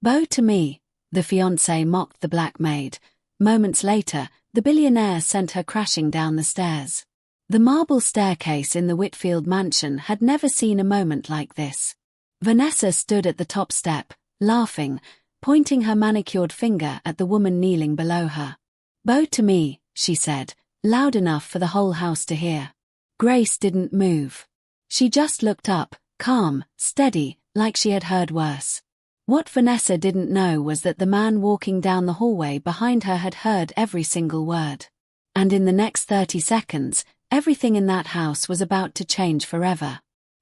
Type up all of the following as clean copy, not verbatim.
Bow to me, the fiancée mocked the black maid. Moments later, the billionaire sent her crashing down the stairs. The marble staircase in the Whitfield mansion had never seen a moment like this. Vanessa stood at the top step, laughing, pointing her manicured finger at the woman kneeling below her. Bow to me, she said, loud enough for the whole house to hear. Grace didn't move. She just looked up, calm, steady, like she had heard worse. What Vanessa didn't know was that the man walking down the hallway behind her had heard every single word. And in the next 30 seconds, everything in that house was about to change forever.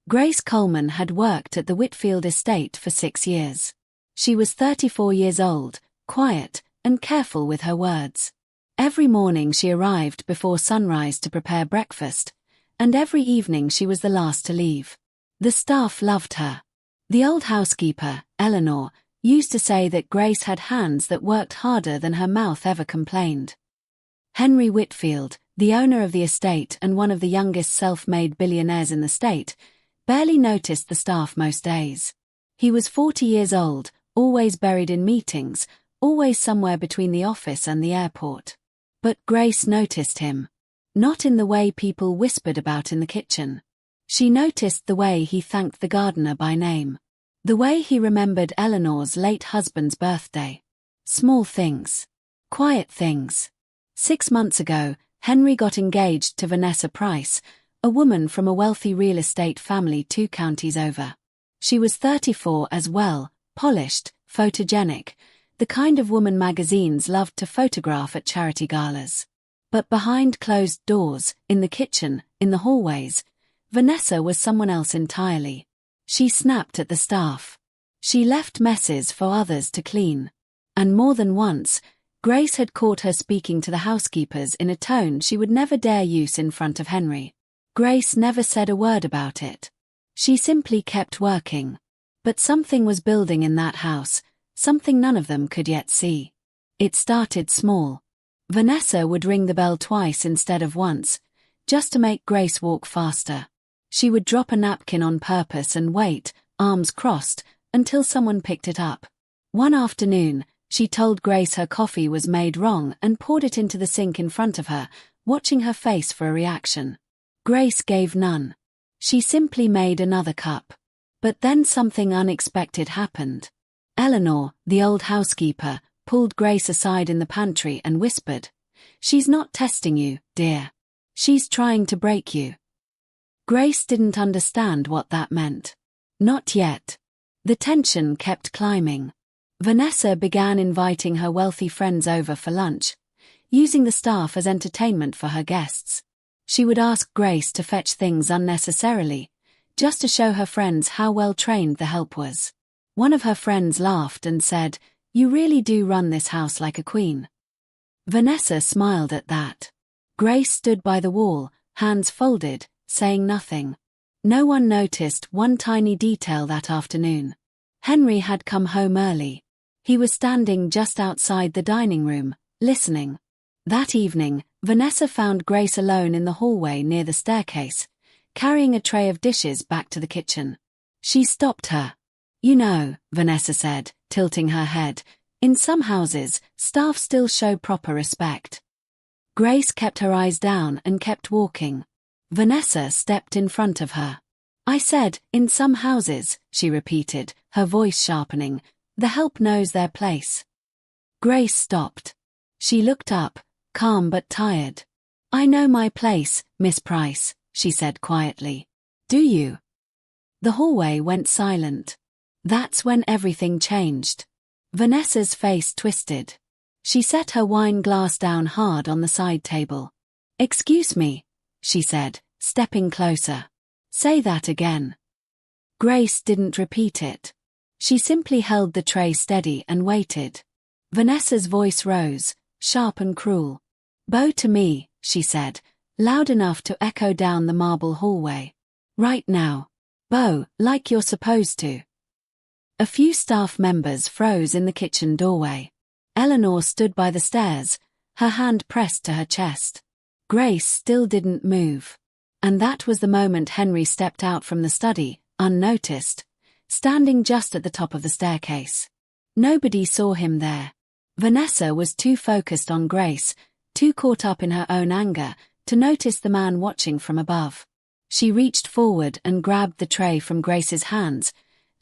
Grace Coleman had worked at the Whitfield estate for 6 years. She was 34 years old, quiet, and careful with her words. Every morning she arrived before sunrise to prepare breakfast, and every evening she was the last to leave. The staff loved her. The old housekeeper, Eleanor, used to say that Grace had hands that worked harder than her mouth ever complained. Henry Whitfield, the owner of the estate and one of the youngest self-made billionaires in the state, barely noticed the staff most days. He was 40 years old, always buried in meetings, always somewhere between the office and the airport. But Grace noticed him. Not in the way people whispered about in the kitchen. She noticed the way he thanked the gardener by name. The way he remembered Eleanor's late husband's birthday. Small things. Quiet things. 6 months ago, Henry got engaged to Vanessa Price, a woman from a wealthy real estate family 2 counties over. She was 34 as well, polished, photogenic, the kind of woman magazines loved to photograph at charity galas. But behind closed doors, in the kitchen, in the hallways, Vanessa was someone else entirely. She snapped at the staff. She left messes for others to clean. And more than once, Grace had caught her speaking to the housekeepers in a tone she would never dare use in front of Henry. Grace never said a word about it. She simply kept working. But something was building in that house, something none of them could yet see. It started small. Vanessa would ring the bell twice instead of once, just to make Grace walk faster. She would drop a napkin on purpose and wait, arms crossed, until someone picked it up. One afternoon, she told Grace her coffee was made wrong and poured it into the sink in front of her, watching her face for a reaction. Grace gave none. She simply made another cup. But then something unexpected happened. Eleanor, the old housekeeper, pulled Grace aside in the pantry and whispered, "She's not testing you, dear. She's trying to break you." Grace didn't understand what that meant. Not yet. The tension kept climbing. Vanessa began inviting her wealthy friends over for lunch, using the staff as entertainment for her guests. She would ask Grace to fetch things unnecessarily, just to show her friends how well trained the help was. One of her friends laughed and said, "You really do run this house like a queen." Vanessa smiled at that. Grace stood by the wall, hands folded, saying nothing. No one noticed one tiny detail that afternoon. Henry had come home early. He was standing just outside the dining room, listening. That evening, Vanessa found Grace alone in the hallway near the staircase, carrying a tray of dishes back to the kitchen. She stopped her. "You know," Vanessa said, tilting her head, "in some houses, staff still show proper respect." Grace kept her eyes down and kept walking. Vanessa stepped in front of her. "I said, in some houses," she repeated, her voice sharpening. "The help knows their place." Grace stopped. She looked up, calm but tired. "I know my place, Miss Price," she said quietly. "Do you?" The hallway went silent. That's when everything changed. Vanessa's face twisted. She set her wine glass down hard on the side table. "Excuse me," she said, stepping closer. "Say that again." Grace didn't repeat it. She simply held the tray steady and waited. Vanessa's voice rose, sharp and cruel. "Bow to me," she said, loud enough to echo down the marble hallway. "Right now. Bow, like you're supposed to." A few staff members froze in the kitchen doorway. Eleanor stood by the stairs, her hand pressed to her chest. Grace still didn't move. And that was the moment Henry stepped out from the study, unnoticed, standing just at the top of the staircase. Nobody saw him there. Vanessa was too focused on Grace, too caught up in her own anger, to notice the man watching from above. She reached forward and grabbed the tray from Grace's hands,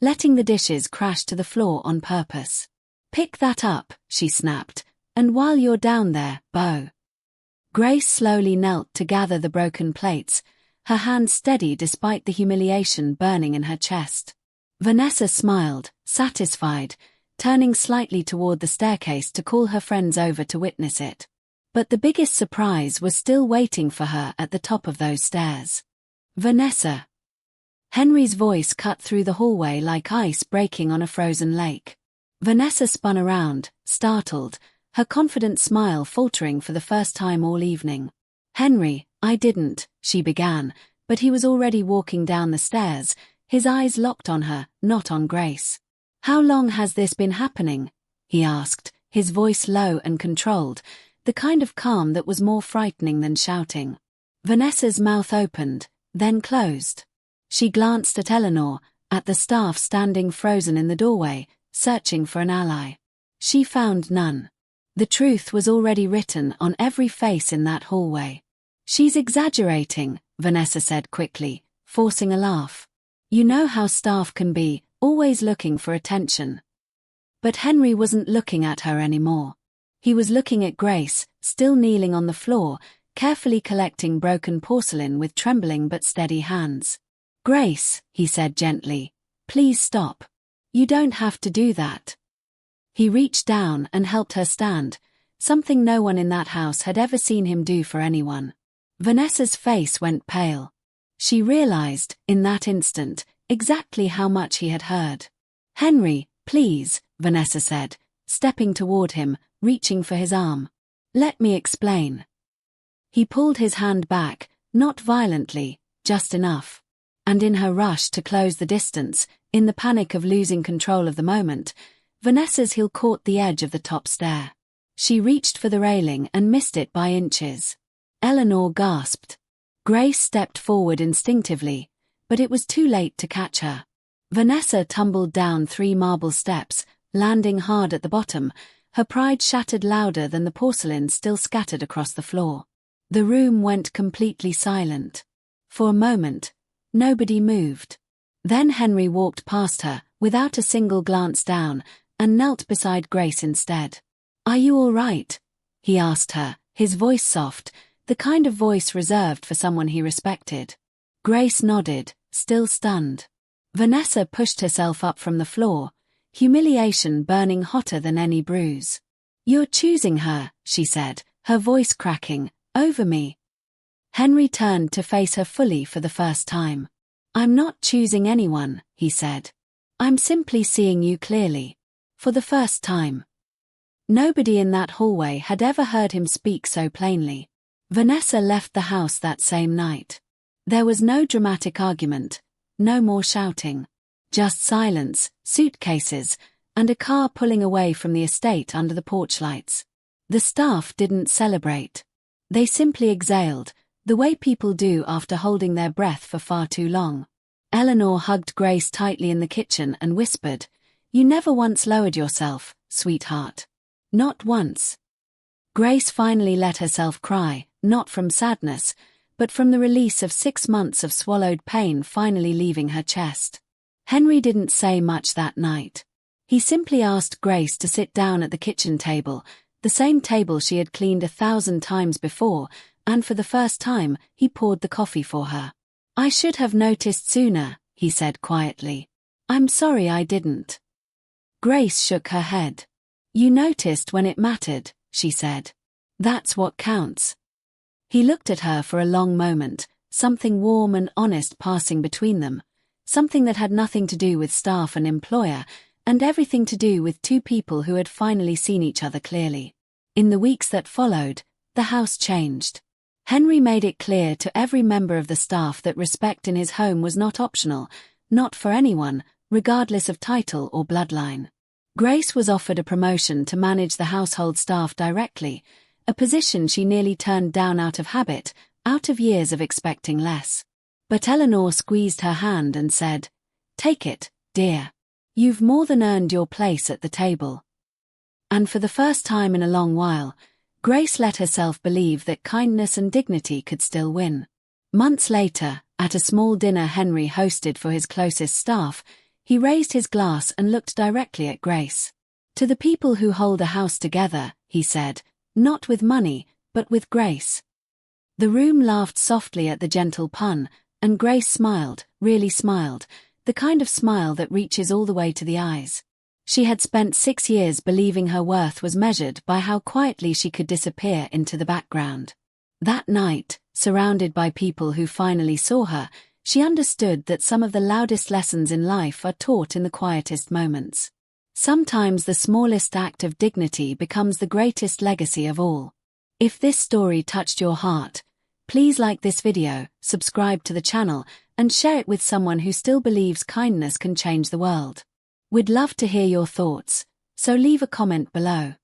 letting the dishes crash to the floor on purpose. "Pick that up," she snapped, "and while you're down there, Beau." Grace slowly knelt to gather the broken plates, her hand steady despite the humiliation burning in her chest. Vanessa smiled, satisfied, turning slightly toward the staircase to call her friends over to witness it. But the biggest surprise was still waiting for her at the top of those stairs. "Vanessa." Henry's voice cut through the hallway like ice breaking on a frozen lake. Vanessa spun around, startled, her confident smile faltering for the first time all evening. "Henry, I didn't," she began, but he was already walking down the stairs, his eyes locked on her, not on Grace. "How long has this been happening?" he asked, his voice low and controlled, the kind of calm that was more frightening than shouting. Vanessa's mouth opened, then closed. She glanced at Eleanor, at the staff standing frozen in the doorway, searching for an ally. She found none. The truth was already written on every face in that hallway. "She's exaggerating," Vanessa said quickly, forcing a laugh. "You know how staff can be, always looking for attention." But Henry wasn't looking at her anymore. He was looking at Grace, still kneeling on the floor, carefully collecting broken porcelain with trembling but steady hands. "Grace," he said gently, "please stop. You don't have to do that." He reached down and helped her stand, something no one in that house had ever seen him do for anyone. Vanessa's face went pale. She realized, in that instant, exactly how much he had heard. "Henry, please," Vanessa said, stepping toward him, reaching for his arm. "Let me explain." He pulled his hand back, not violently, just enough. And in her rush to close the distance, in the panic of losing control of the moment, Vanessa's heel caught the edge of the top stair. She reached for the railing and missed it by inches. Eleanor gasped. Grace stepped forward instinctively, but it was too late to catch her. Vanessa tumbled down 3 marble steps, landing hard at the bottom, her pride shattered louder than the porcelain still scattered across the floor. The room went completely silent. For a moment, nobody moved. Then Henry walked past her, without a single glance down, and knelt beside Grace instead. "Are you all right?" he asked her, his voice soft, the kind of voice reserved for someone he respected. Grace nodded, still stunned. Vanessa pushed herself up from the floor, humiliation burning hotter than any bruise. "You're choosing her," she said, her voice cracking, "over me." Henry turned to face her fully for the first time. "I'm not choosing anyone," he said. "I'm simply seeing you clearly. For the first time." Nobody in that hallway had ever heard him speak so plainly. Vanessa left the house that same night. There was no dramatic argument, no more shouting. Just silence, suitcases, and a car pulling away from the estate under the porch lights. The staff didn't celebrate. They simply exhaled, the way people do after holding their breath for far too long. Eleanor hugged Grace tightly in the kitchen and whispered, "You never once lowered yourself, sweetheart. Not once." Grace finally let herself cry, not from sadness, but from the release of 6 months of swallowed pain finally leaving her chest. Henry didn't say much that night. He simply asked Grace to sit down at the kitchen table, the same table she had cleaned 1,000 times before, and for the first time, he poured the coffee for her. "I should have noticed sooner," he said quietly. "I'm sorry I didn't." Grace shook her head. "You noticed when it mattered," she said. "That's what counts." He looked at her for a long moment, something warm and honest passing between them, something that had nothing to do with staff and employer, and everything to do with 2 people who had finally seen each other clearly. In the weeks that followed, the house changed. Henry made it clear to every member of the staff that respect in his home was not optional, not for anyone, regardless of title or bloodline. Grace was offered a promotion to manage the household staff directly, a position she nearly turned down out of habit, out of years of expecting less. But Eleanor squeezed her hand and said, "Take it, dear. You've more than earned your place at the table. And for the first time in a long while, Grace let herself believe that kindness and dignity could still win. Months later, at a small dinner Henry hosted for his closest staff, he raised his glass and looked directly at Grace. "To the people who hold a house together," he said, "not with money, but with grace." The room laughed softly at the gentle pun, and Grace smiled, really smiled, the kind of smile that reaches all the way to the eyes. She had spent 6 years believing her worth was measured by how quietly she could disappear into the background. That night, surrounded by people who finally saw her, she understood that some of the loudest lessons in life are taught in the quietest moments. Sometimes the smallest act of dignity becomes the greatest legacy of all. If this story touched your heart, please like this video, subscribe to the channel, and share it with someone who still believes kindness can change the world. We'd love to hear your thoughts, so leave a comment below.